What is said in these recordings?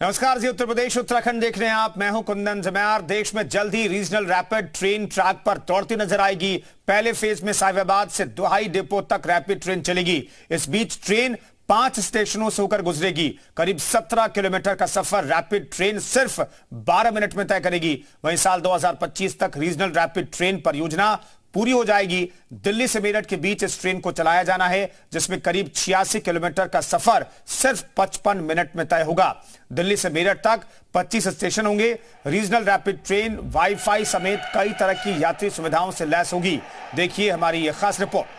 नमस्कार जी, उत्तर प्रदेश उत्तराखंड देख रहे हैं आप। मैं हूं कुंदन जमयार। देश में जल्द ही रीजनल रैपिड ट्रेन ट्रैक पर दौड़ती नजर आएगी। पहले फेज में साहिबाबाद से दुहाई डिपो तक रैपिड ट्रेन चलेगी। इस बीच ट्रेन 5 स्टेशनों से होकर गुजरेगी। करीब 17 किलोमीटर का सफर रैपिड ट्रेन सिर्फ 12 मिनट में तय करेगी। वहीं साल 2025 तक रीजनल रैपिड ट्रेन परियोजना पूरी हो जाएगी। दिल्ली से मेरठ के बीच इस ट्रेन को चलाया जाना है, जिसमें करीब 86 किलोमीटर का सफर सिर्फ 55 मिनट में तय होगा। दिल्ली से मेरठ तक 25 स्टेशन होंगे। रीजनल रैपिड ट्रेन वाईफाई समेत कई तरह की यात्री सुविधाओं से लैस होगी। देखिए हमारी यह खास रिपोर्ट।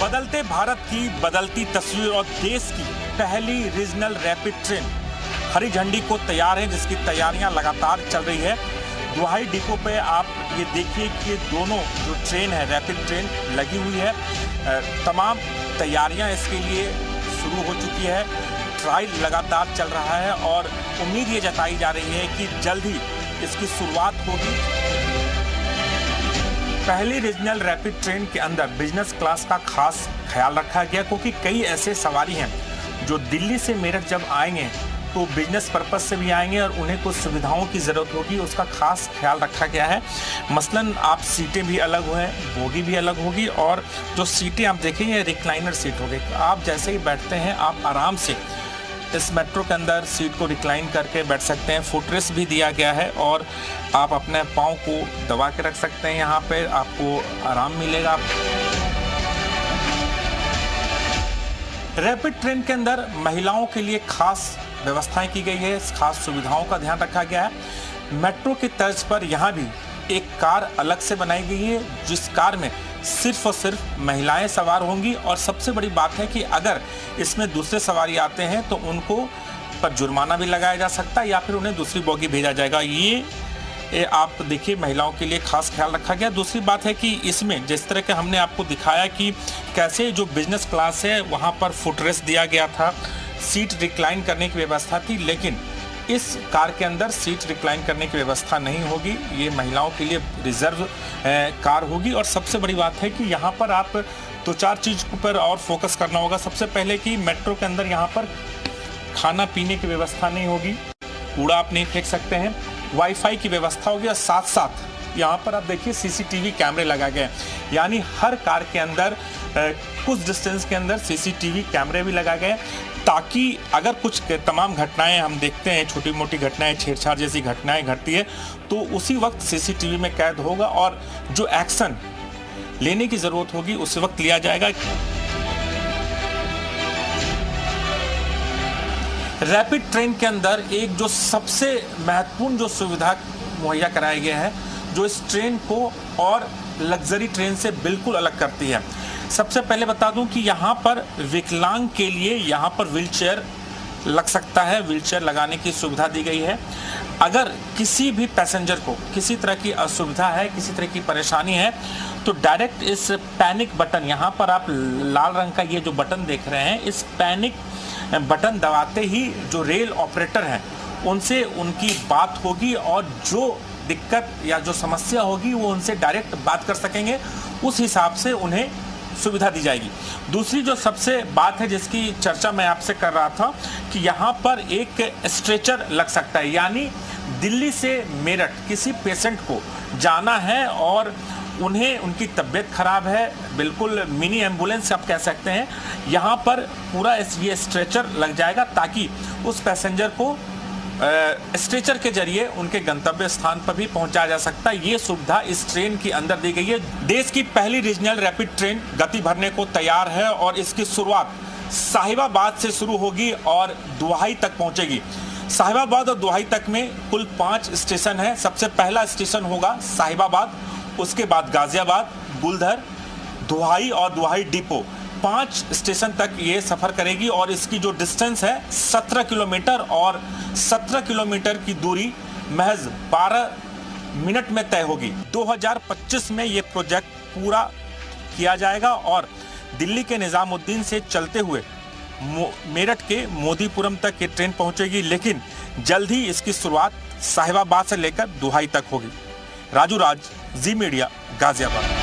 बदलते भारत की बदलती तस्वीर और देश की पहली रीजनल रैपिड ट्रेन हरी झंडी को तैयार है, जिसकी तैयारियां लगातार चल रही है। दुहाई डिपो पे आप ये देखिए कि दोनों जो ट्रेन है रैपिड ट्रेन लगी हुई है। तमाम तैयारियां इसके लिए शुरू हो चुकी है। ट्रायल लगातार चल रहा है और उम्मीद ये जताई जा रही है कि जल्द ही इसकी शुरुआत होगी। पहली रीजनल रैपिड ट्रेन के अंदर बिजनेस क्लास का खास ख्याल रखा गया, क्योंकि कई ऐसे सवारी हैं जो दिल्ली से मेरठ जब आएंगे तो बिजनेस पर्पज से भी आएंगे और उन्हें कुछ सुविधाओं की ज़रूरत होगी, उसका खास ख्याल रखा गया है। मसलन आप सीटें भी अलग हैं, बोगी भी अलग होगी और जो सीटें आप देखेंगे रिक्लाइनर सीट होगी। आप जैसे ही बैठते हैं आप आराम से इस मेट्रो के अंदर सीट को रिक्लाइन करके बैठ सकते हैं। फुटरेस्ट भी दिया गया है और आप अपने पाँव को दबा के रख सकते हैं। यहाँ पे आपको आराम मिलेगा। रैपिड ट्रेन के अंदर महिलाओं के लिए खास व्यवस्थाएं की गई है, खास सुविधाओं का ध्यान रखा गया है। मेट्रो की तर्ज पर यहाँ भी एक कार अलग से बनाई गई है, जिस कार में सिर्फ और सिर्फ महिलाएं सवार होंगी। और सबसे बड़ी बात है कि अगर इसमें दूसरे सवारी आते हैं तो उनको पर जुर्माना भी लगाया जा सकता है या फिर उन्हें दूसरी बोगी भेजा जाएगा। ये आप देखिए महिलाओं के लिए खास ख्याल रखा गया। दूसरी बात है कि इसमें जिस तरह के हमने आपको दिखाया कि कैसे जो बिजनेस क्लास है वहाँ पर फुटरेस्ट दिया गया था, सीट रिक्लाइन करने की व्यवस्था थी, लेकिन इस कार के अंदर सीट रिक्लाइन करने की व्यवस्था नहीं होगी। ये महिलाओं के लिए रिजर्व कार होगी। और सबसे बड़ी बात है कि यहाँ पर आप 2-4 चीज़ पर और फोकस करना होगा। सबसे पहले कि मेट्रो के अंदर यहाँ पर खाना पीने की व्यवस्था नहीं होगी, कूड़ा आप नहीं फेंक सकते हैं। वाईफाई की व्यवस्था होगी और साथ साथ यहाँ पर आप देखिए सीसीटीवी कैमरे लगाए गए हैं, यानी हर कार के अंदर कुछ डिस्टेंस के अंदर सीसीटीवी कैमरे भी लगाए गए, ताकि अगर कुछ तमाम घटनाएं हम देखते हैं, छोटी मोटी घटनाएं, छेड़छाड़ जैसी घटनाएं घटती है, तो उसी वक्त सीसीटीवी में कैद होगा और जो एक्शन लेने की ज़रूरत होगी उस वक्त लिया जाएगा। रैपिड ट्रेन के अंदर एक जो सबसे महत्वपूर्ण जो सुविधा मुहैया कराई गई है, जो इस ट्रेन को और लग्जरी ट्रेन से बिल्कुल अलग करती है। सबसे पहले बता दूं कि यहाँ पर विकलांग के लिए यहाँ पर व्हीलचेयर लग सकता है, व्हीलचेयर लगाने की सुविधा दी गई है। अगर किसी भी पैसेंजर को किसी तरह की असुविधा है, किसी तरह की परेशानी है, तो डायरेक्ट इस पैनिक बटन, यहाँ पर आप लाल रंग का ये जो बटन देख रहे हैं, इस पैनिक बटन दबाते ही जो रेल ऑपरेटर हैं उनसे उनकी बात होगी और जो दिक्कत या जो समस्या होगी वो उनसे डायरेक्ट बात कर सकेंगे। उस हिसाब से उन्हें सुविधा दी जाएगी। दूसरी जो सबसे बात है जिसकी चर्चा मैं आपसे कर रहा था कि यहाँ पर एक स्ट्रेचर लग सकता है, यानी दिल्ली से मेरठ किसी पेशेंट को जाना है और उन्हें उनकी तबीयत खराब है, बिल्कुल मिनी एम्बुलेंस आप कह सकते हैं, यहाँ पर पूरा ये स्ट्रेचर लग जाएगा ताकि उस पैसेंजर को स्ट्रेचर के जरिए उनके गंतव्य स्थान पर भी पहुंचाया जा सकता है। ये सुविधा इस ट्रेन के अंदर दी गई है। देश की पहली रीजनल रैपिड ट्रेन गति भरने को तैयार है और इसकी शुरुआत साहिबाबाद से शुरू होगी और दुहाई तक पहुंचेगी। साहिबाबाद और दुहाई तक में कुल 5 स्टेशन है। सबसे पहला स्टेशन होगा साहिबाबाद, उसके बाद गाजियाबाद, बुलधर, दुहाई और दुहाई डिपो। 5 स्टेशन तक ये सफ़र करेगी और इसकी जो डिस्टेंस है 17 किलोमीटर और 17 किलोमीटर की दूरी महज 12 मिनट में तय होगी। 2025 में ये प्रोजेक्ट पूरा किया जाएगा और दिल्ली के निजामुद्दीन से चलते हुए मेरठ के मोदीपुरम तक ये ट्रेन पहुंचेगी, लेकिन जल्द ही इसकी शुरुआत साहिबाबाद से लेकर दुहाई तक होगी। राजू राज, जी मीडिया, गाजियाबाद।